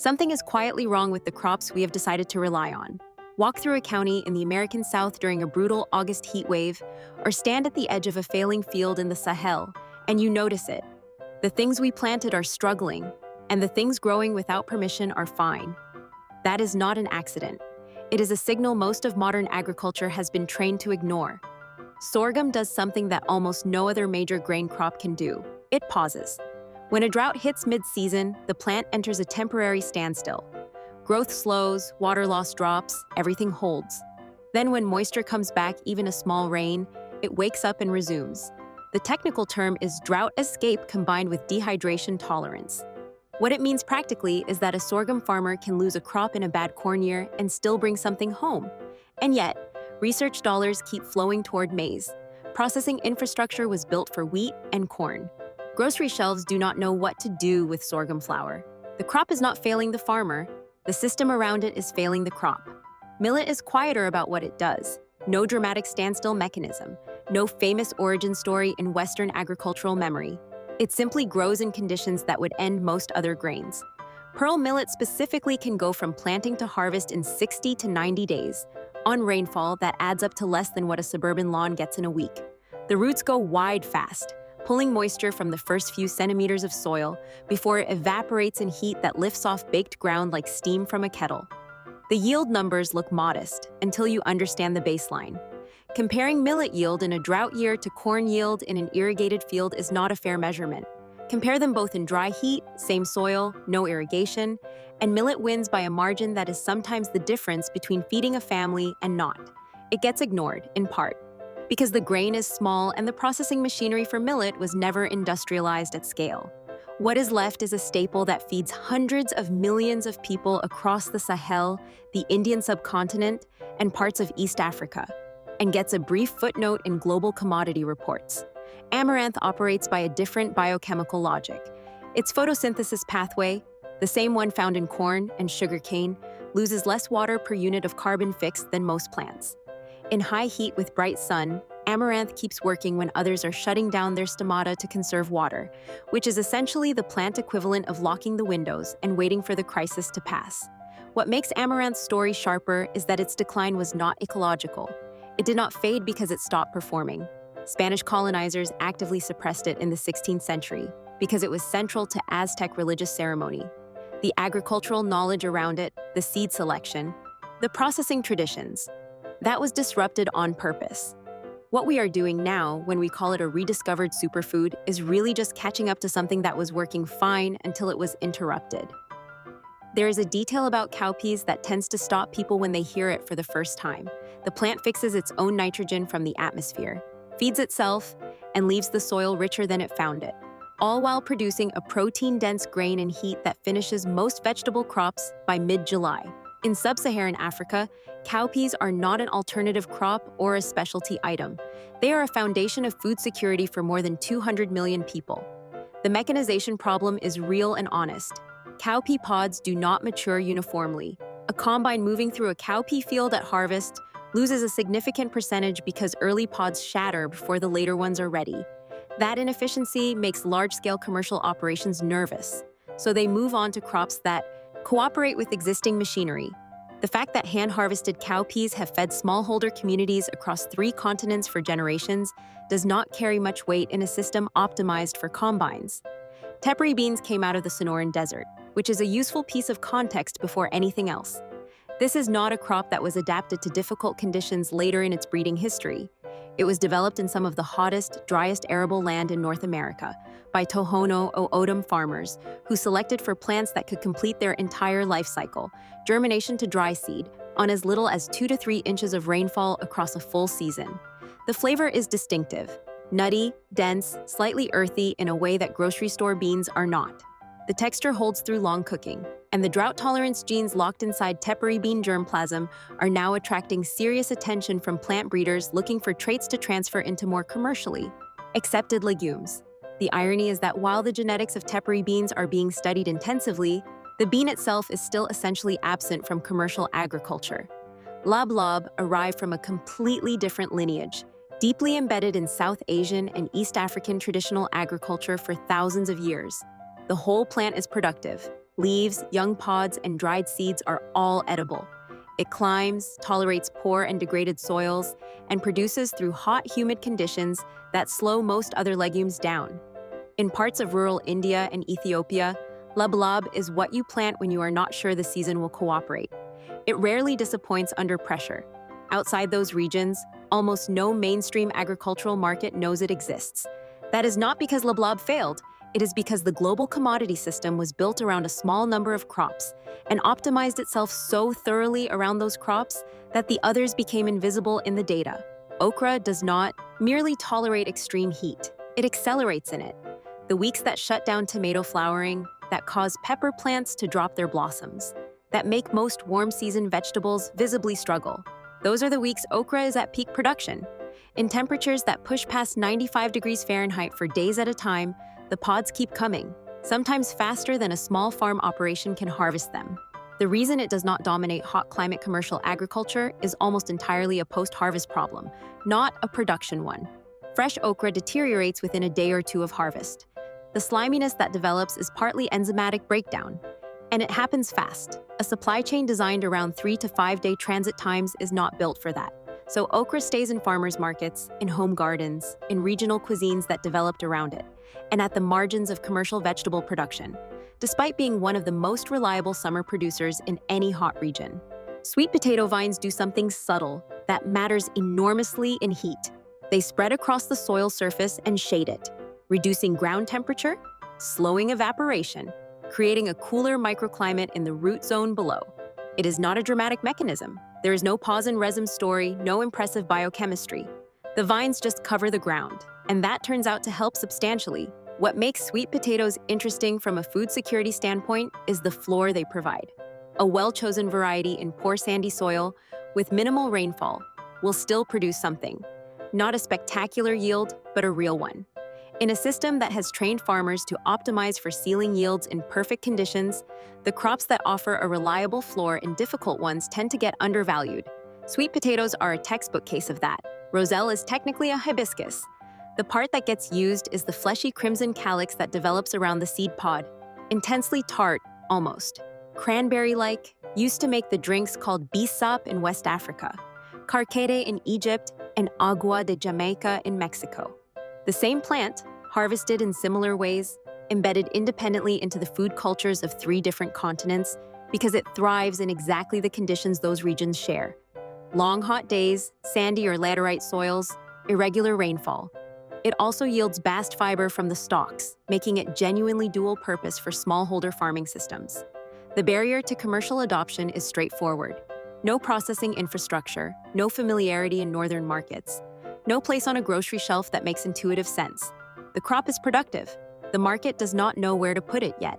Something is quietly wrong with the crops we have decided to rely on. Walk through a county in the American South during a brutal August heat wave, or stand at the edge of a failing field in the Sahel, and you notice it. The things we planted are struggling, and the things growing without permission are fine. That is not an accident. It is a signal most of modern agriculture has been trained to ignore. Sorghum does something that almost no other major grain crop can do. It pauses. When a drought hits mid-season, the plant enters a temporary standstill. Growth slows, water loss drops, everything holds. Then when moisture comes back, even a small rain, it wakes up and resumes. The technical term is drought escape combined with dehydration tolerance. What it means practically is that a sorghum farmer can lose a crop in a bad corn year and still bring something home. And yet, research dollars keep flowing toward maize. Processing infrastructure was built for wheat and corn. Grocery shelves do not know what to do with sorghum flour. The crop is not failing the farmer. The system around it is failing the crop. Millet is quieter about what it does. No dramatic standstill mechanism. No famous origin story in Western agricultural memory. It simply grows in conditions that would end most other grains. Pearl millet specifically can go from planting to harvest in 60 to 90 days, on rainfall that adds up to less than what a suburban lawn gets in a week. The roots go wide fast, pulling moisture from the first few centimeters of soil before it evaporates in heat that lifts off baked ground like steam from a kettle. The yield numbers look modest until you understand the baseline. Comparing millet yield in a drought year to corn yield in an irrigated field is not a fair measurement. Compare them both in dry heat, same soil, no irrigation, and millet wins by a margin that is sometimes the difference between feeding a family and not. It gets ignored, in part, because the grain is small and the processing machinery for millet was never industrialized at scale. What is left is a staple that feeds hundreds of millions of people across the Sahel, the Indian subcontinent, and parts of East Africa, and gets a brief footnote in global commodity reports. Amaranth operates by a different biochemical logic. Its photosynthesis pathway, the same one found in corn and sugarcane, loses less water per unit of carbon fixed than most plants. In high heat with bright sun, amaranth keeps working when others are shutting down their stomata to conserve water, which is essentially the plant equivalent of locking the windows and waiting for the crisis to pass. What makes amaranth's story sharper is that its decline was not ecological. It did not fade because it stopped performing. Spanish colonizers actively suppressed it in the 16th century because it was central to Aztec religious ceremony. The agricultural knowledge around it, the seed selection, the processing traditions, that was disrupted on purpose. What we are doing now, when we call it a rediscovered superfood, is really just catching up to something that was working fine until it was interrupted. There is a detail about cowpeas that tends to stop people when they hear it for the first time. The plant fixes its own nitrogen from the atmosphere, feeds itself, and leaves the soil richer than it found it, all while producing a protein-dense grain in heat that finishes most vegetable crops by mid-July. In sub-Saharan Africa, cowpeas are not an alternative crop or a specialty item. They are a foundation of food security for more than 200 million people. The mechanization problem is real and honest. Cowpea pods do not mature uniformly. A combine moving through a cowpea field at harvest loses a significant percentage because early pods shatter before the later ones are ready. That inefficiency makes large-scale commercial operations nervous, so they move on to crops that cooperate with existing machinery. The fact that hand-harvested cowpeas have fed smallholder communities across 3 continents for generations does not carry much weight in a system optimized for combines. Tepary beans came out of the Sonoran Desert, which is a useful piece of context before anything else. This is not a crop that was adapted to difficult conditions later in its breeding history. It was developed in some of the hottest, driest arable land in North America by Tohono O'odham farmers who selected for plants that could complete their entire life cycle, germination to dry seed, on as little as 2 to 3 inches of rainfall across a full season. The flavor is distinctive, nutty, dense, slightly earthy in a way that grocery store beans are not. The texture holds through long cooking, and the drought tolerance genes locked inside tepary bean germplasm are now attracting serious attention from plant breeders looking for traits to transfer into more commercially accepted legumes. The irony is that while the genetics of tepary beans are being studied intensively, the bean itself is still essentially absent from commercial agriculture. Lab lob arrived from a completely different lineage, deeply embedded in South Asian and East African traditional agriculture for thousands of years. The whole plant is productive, Leaves, young pods, and dried seeds are all edible. It climbs, tolerates poor and degraded soils, and produces through hot, humid conditions that slow most other legumes down. In parts of rural India and Ethiopia, lablab is what you plant when you are not sure the season will cooperate. It rarely disappoints under pressure. Outside those regions, almost no mainstream agricultural market knows it exists. That is not because lablab failed. It is because the global commodity system was built around a small number of crops and optimized itself so thoroughly around those crops that the others became invisible in the data. Okra does not merely tolerate extreme heat. It accelerates in it. The weeks that shut down tomato flowering, that cause pepper plants to drop their blossoms, that make most warm-season vegetables visibly struggle. Those are the weeks okra is at peak production. In temperatures that push past 95 degrees Fahrenheit for days at a time, the pods keep coming, sometimes faster than a small farm operation can harvest them. The reason it does not dominate hot climate commercial agriculture is almost entirely a post-harvest problem, not a production one. Fresh okra deteriorates within a day or two of harvest. The sliminess that develops is partly enzymatic breakdown, and it happens fast. A supply chain designed around 3 to 5 day transit times is not built for that. So okra stays in farmers' markets, in home gardens, in regional cuisines that developed around it, and at the margins of commercial vegetable production, despite being one of the most reliable summer producers in any hot region. Sweet potato vines do something subtle that matters enormously in heat. They spread across the soil surface and shade it, reducing ground temperature, slowing evaporation, creating a cooler microclimate in the root zone below. It is not a dramatic mechanism. There is no pause in rhizome story, no impressive biochemistry. The vines just cover the ground, and that turns out to help substantially. What makes sweet potatoes interesting from a food security standpoint is the floor they provide. A well-chosen variety in poor sandy soil with minimal rainfall will still produce something. Not a spectacular yield, but a real one. In a system that has trained farmers to optimize for ceiling yields in perfect conditions, the crops that offer a reliable floor in difficult ones tend to get undervalued. Sweet potatoes are a textbook case of that. Roselle is technically a hibiscus. The part that gets used is the fleshy crimson calyx that develops around the seed pod. Intensely tart, almost. Cranberry-like, used to make the drinks called bisap in West Africa, carquede in Egypt, and agua de Jamaica in Mexico. The same plant, harvested in similar ways, embedded independently into the food cultures of 3 different continents because it thrives in exactly the conditions those regions share. Long hot days, sandy or laterite soils, irregular rainfall. It also yields bast fiber from the stalks, making it genuinely dual-purpose for smallholder farming systems. The barrier to commercial adoption is straightforward. No processing infrastructure, no familiarity in northern markets. No place on a grocery shelf that makes intuitive sense. The crop is productive. The market does not know where to put it yet.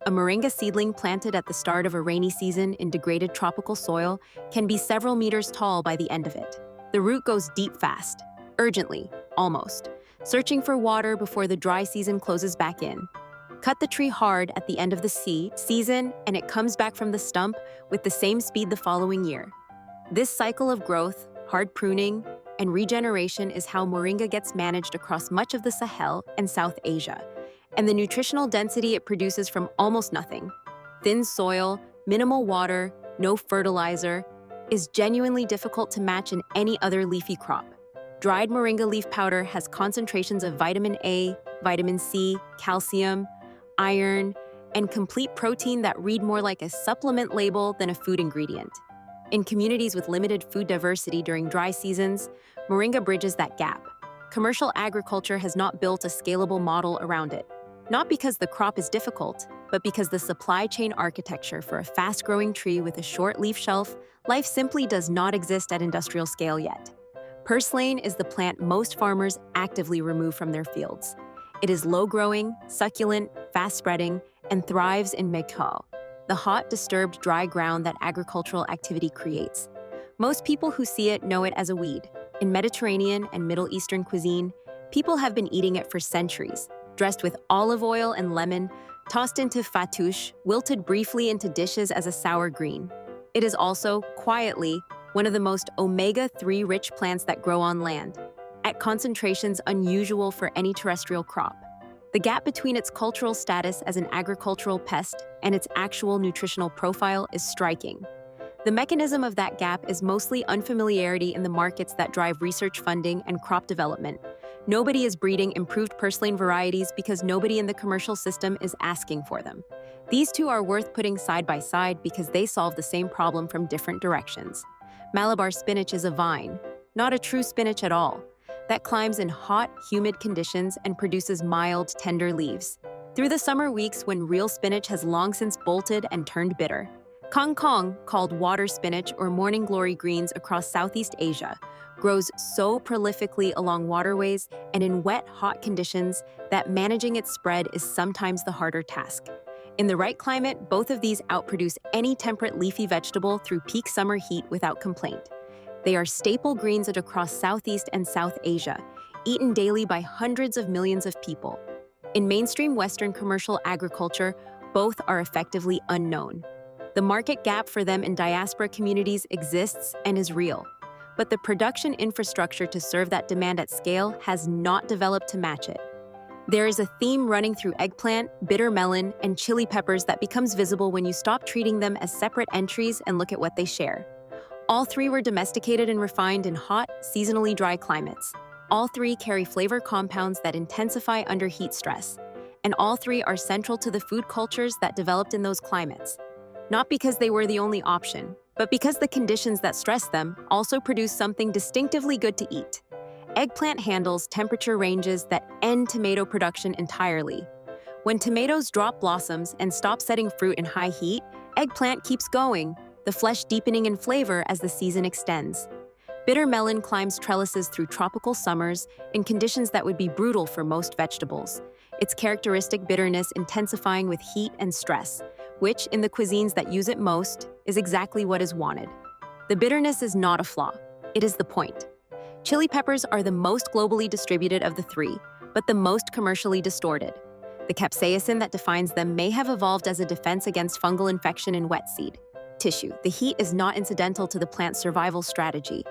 A moringa seedling planted at the start of a rainy season in degraded tropical soil can be several meters tall by the end of it. The root goes deep fast, urgently, almost, searching for water before the dry season closes back in. Cut the tree hard at the end of the season, and it comes back from the stump with the same speed the following year. This cycle of growth, hard pruning, and regeneration is how moringa gets managed across much of the Sahel and South Asia, and the nutritional density it produces from almost nothing, thin soil, minimal water, no fertilizer, is genuinely difficult to match in any other leafy crop. Dried moringa leaf powder has concentrations of vitamin A, vitamin C, calcium, iron, and complete protein that read more like a supplement label than a food ingredient. In communities with limited food diversity during dry seasons, moringa bridges that gap. Commercial agriculture has not built a scalable model around it. Not because the crop is difficult, but because the supply chain architecture for a fast-growing tree with a short leaf shelf life simply does not exist at industrial scale yet. Purslane is the plant most farmers actively remove from their fields. It is low-growing, succulent, fast-spreading, and thrives in Mekong, the hot, disturbed, dry ground that agricultural activity creates. Most people who see it know it as a weed. In Mediterranean and Middle Eastern cuisine, people have been eating it for centuries, dressed with olive oil and lemon, tossed into fattoush, wilted briefly into dishes as a sour green. It is also, quietly, one of the most omega-3 rich plants that grow on land, at concentrations unusual for any terrestrial crop. The gap between its cultural status as an agricultural pest and its actual nutritional profile is striking. The mechanism of that gap is mostly unfamiliarity in the markets that drive research funding and crop development. Nobody is breeding improved purslane varieties because nobody in the commercial system is asking for them. These two are worth putting side by side because they solve the same problem from different directions. Malabar spinach is a vine, not a true spinach at all, that climbs in hot, humid conditions and produces mild, tender leaves. Through the summer weeks when real spinach has long since bolted and turned bitter. Kangkong, called water spinach or morning glory greens across Southeast Asia, grows so prolifically along waterways and in wet, hot conditions that managing its spread is sometimes the harder task. In the right climate, both of these outproduce any temperate leafy vegetable through peak summer heat without complaint. They are staple greens across Southeast and South Asia, eaten daily by hundreds of millions of people. In mainstream Western commercial agriculture, both are effectively unknown. The market gap for them in diaspora communities exists and is real, but the production infrastructure to serve that demand at scale has not developed to match it. There is a theme running through eggplant, bitter melon, and chili peppers that becomes visible when you stop treating them as separate entries and look at what they share. All three were domesticated and refined in hot, seasonally dry climates. All three carry flavor compounds that intensify under heat stress, and all three are central to the food cultures that developed in those climates. Not because they were the only option, but because the conditions that stress them also produce something distinctively good to eat. Eggplant handles temperature ranges that end tomato production entirely. When tomatoes drop blossoms and stop setting fruit in high heat, eggplant keeps going, the flesh deepening in flavor as the season extends. Bitter melon climbs trellises through tropical summers in conditions that would be brutal for most vegetables, its characteristic bitterness intensifying with heat and stress, which, in the cuisines that use it most, is exactly what is wanted. The bitterness is not a flaw, it is the point. Chili peppers are the most globally distributed of the three, but the most commercially distorted. The capsaicin that defines them may have evolved as a defense against fungal infection in wet seed tissue. The heat is not incidental to the plant's survival strategy.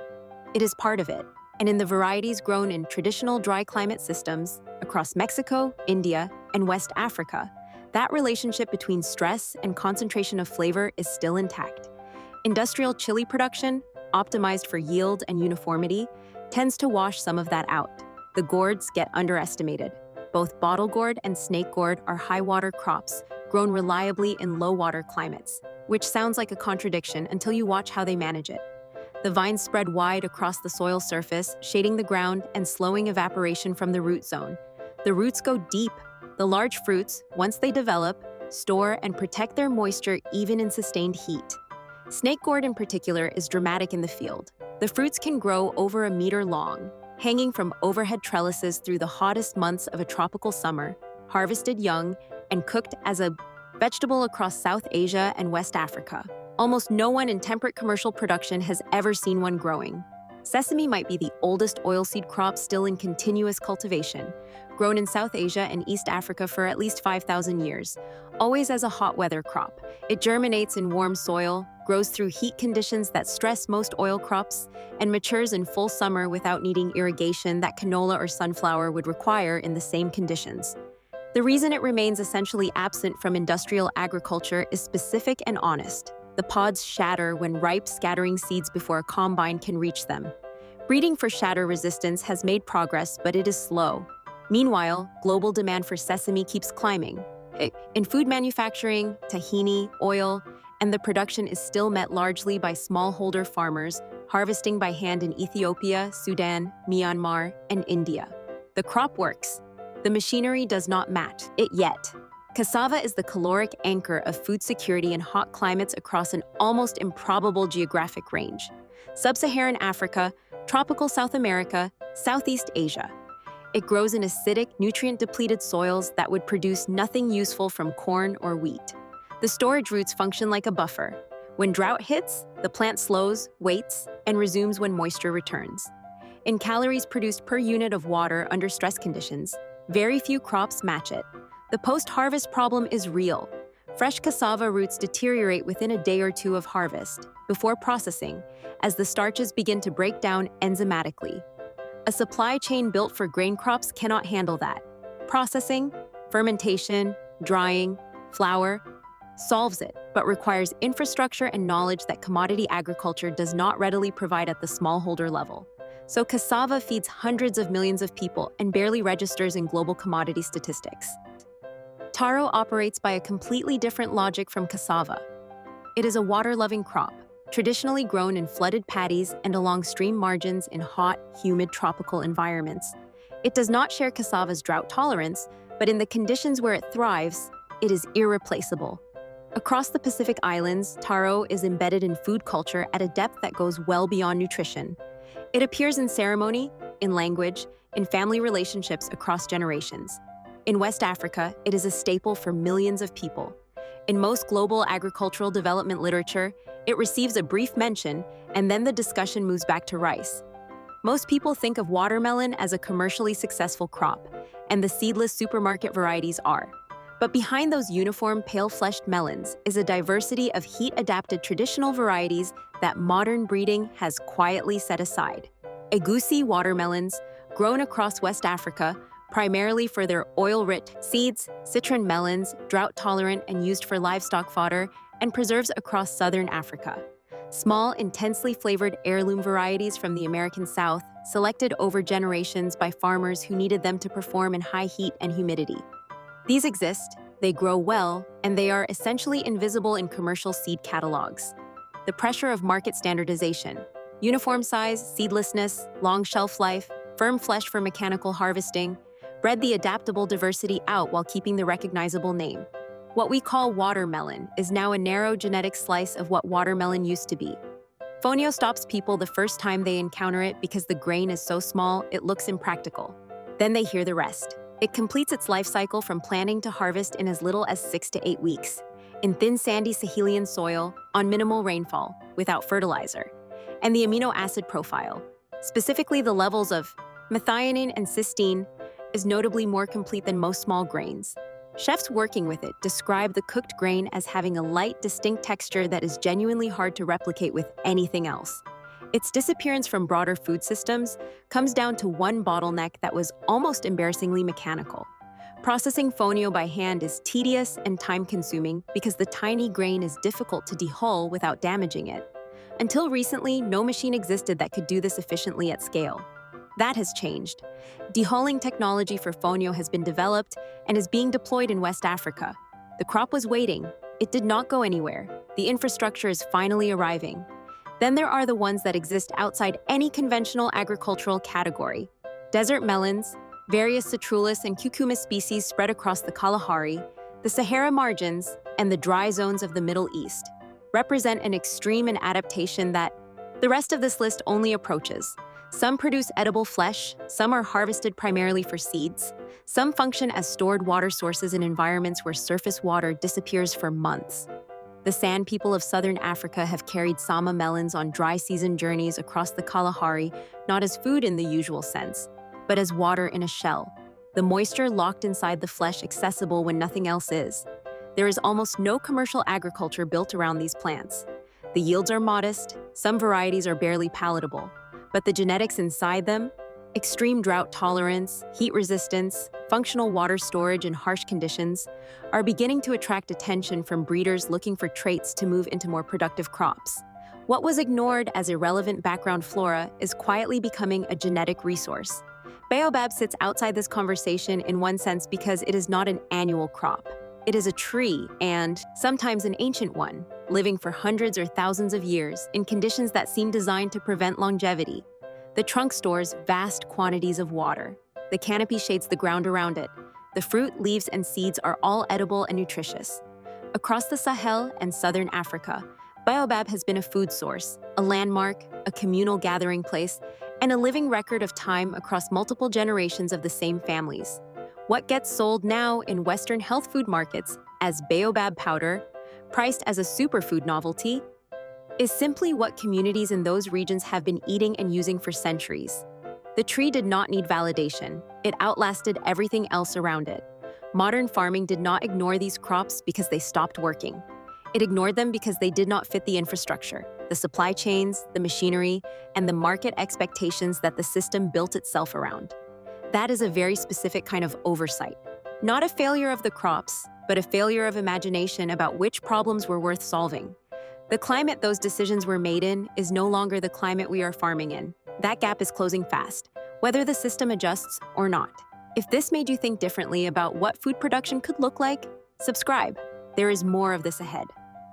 It is part of it, and in the varieties grown in traditional dry climate systems across Mexico, India, and West Africa, that relationship between stress and concentration of flavor is still intact. Industrial chili production, optimized for yield and uniformity, tends to wash some of that out. The gourds get underestimated. Both bottle gourd and snake gourd are high-water crops grown reliably in low-water climates, which sounds like a contradiction until you watch how they manage it. The vines spread wide across the soil surface, shading the ground and slowing evaporation from the root zone. The roots go deep. The large fruits, once they develop, store and protect their moisture even in sustained heat. Snake gourd in particular is dramatic in the field. The fruits can grow over a meter long, hanging from overhead trellises through the hottest months of a tropical summer, harvested young, and cooked as a vegetable across South Asia and West Africa. Almost no one in temperate commercial production has ever seen one growing. Sesame might be the oldest oilseed crop still in continuous cultivation, grown in South Asia and East Africa for at least 5,000 years, always as a hot weather crop. It germinates in warm soil, grows through heat conditions that stress most oil crops, and matures in full summer without needing irrigation that canola or sunflower would require in the same conditions. The reason it remains essentially absent from industrial agriculture is specific and honest. The pods shatter when ripe, scattering seeds before a combine can reach them. Breeding for shatter resistance has made progress, but it is slow. Meanwhile, global demand for sesame keeps climbing. In food manufacturing, tahini, oil, and the production is still met largely by smallholder farmers, harvesting by hand in Ethiopia, Sudan, Myanmar, and India. The crop works. The machinery does not match it yet. Cassava is the caloric anchor of food security in hot climates across an almost improbable geographic range. Sub-Saharan Africa, tropical South America, Southeast Asia. It grows in acidic, nutrient-depleted soils that would produce nothing useful from corn or wheat. The storage roots function like a buffer. When drought hits, the plant slows, waits, and resumes when moisture returns. In calories produced per unit of water under stress conditions, very few crops match it. The post-harvest problem is real. Fresh cassava roots deteriorate within a day or two of harvest, before processing, as the starches begin to break down enzymatically. A supply chain built for grain crops cannot handle that. Processing, fermentation, drying, flour, solves it, but requires infrastructure and knowledge that commodity agriculture does not readily provide at the smallholder level. So cassava feeds hundreds of millions of people and barely registers in global commodity statistics. Taro operates by a completely different logic from cassava. It is a water-loving crop, traditionally grown in flooded paddies and along stream margins in hot, humid tropical environments. It does not share cassava's drought tolerance, but in the conditions where it thrives, it is irreplaceable. Across the Pacific Islands, taro is embedded in food culture at a depth that goes well beyond nutrition. It appears in ceremony, in language, in family relationships across generations. In West Africa, it is a staple for millions of people. In most global agricultural development literature, it receives a brief mention, and then the discussion moves back to rice. Most people think of watermelon as a commercially successful crop, and the seedless supermarket varieties are. But behind those uniform, pale-fleshed melons is a diversity of heat-adapted traditional varieties that modern breeding has quietly set aside. Egusi watermelons, grown across West Africa, primarily for their oil-rich seeds, citron melons, drought-tolerant and used for livestock fodder, and preserves across southern Africa. Small, intensely flavored heirloom varieties from the American South, selected over generations by farmers who needed them to perform in high heat and humidity. These exist, they grow well, and they are essentially invisible in commercial seed catalogs. The pressure of market standardization, uniform size, seedlessness, long shelf life, firm flesh for mechanical harvesting, bred the adaptable diversity out while keeping the recognizable name. What we call watermelon is now a narrow genetic slice of what watermelon used to be. Fonio stops people the first time they encounter it because the grain is so small it looks impractical. Then they hear the rest. It completes its life cycle from planting to harvest in as little as 6 to 8 weeks, in thin sandy Sahelian soil, on minimal rainfall, without fertilizer. And the amino acid profile, specifically the levels of methionine and cysteine, is notably more complete than most small grains. Chefs working with it describe the cooked grain as having a light, distinct texture that is genuinely hard to replicate with anything else. Its disappearance from broader food systems comes down to one bottleneck that was almost embarrassingly mechanical. Processing fonio by hand is tedious and time-consuming because the tiny grain is difficult to dehull without damaging it. Until recently, no machine existed that could do this efficiently at scale. That has changed. Dehulling technology for fonio has been developed and is being deployed in West Africa. The crop was waiting. It did not go anywhere. The infrastructure is finally arriving. Then there are the ones that exist outside any conventional agricultural category. Desert melons, various citrullus and cucumis species spread across the Kalahari, the Sahara margins, and the dry zones of the Middle East represent an extreme in adaptation that the rest of this list only approaches. Some produce edible flesh, some are harvested primarily for seeds, some function as stored water sources in environments where surface water disappears for months. The San people of southern Africa have carried sama melons on dry season journeys across the Kalahari, not as food in the usual sense, but as water in a shell, the moisture locked inside the flesh accessible when nothing else is. There is almost no commercial agriculture built around these plants. The yields are modest, some varieties are barely palatable, but the genetics inside them, extreme drought tolerance, heat resistance, functional water storage in harsh conditions, are beginning to attract attention from breeders looking for traits to move into more productive crops. What was ignored as irrelevant background flora is quietly becoming a genetic resource. Baobab sits outside this conversation in one sense because it is not an annual crop. It is a tree, and sometimes an ancient one, living for hundreds or thousands of years in conditions that seem designed to prevent longevity. The trunk stores vast quantities of water. The canopy shades the ground around it. The fruit, leaves, and seeds are all edible and nutritious. Across the Sahel and southern Africa, Baobab has been a food source, a landmark, a communal gathering place, and a living record of time across multiple generations of the same families. What gets sold now in Western health food markets as Baobab powder, priced as a superfood novelty, is simply what communities in those regions have been eating and using for centuries. The tree did not need validation. It outlasted everything else around it. Modern farming did not ignore these crops because they stopped working. It ignored them because they did not fit the infrastructure, the supply chains, the machinery, and the market expectations that the system built itself around. That is a very specific kind of oversight. Not a failure of the crops, but a failure of imagination about which problems were worth solving. The climate those decisions were made in is no longer the climate we are farming in. That gap is closing fast, whether the system adjusts or not. If this made you think differently about what food production could look like, subscribe. There is more of this ahead.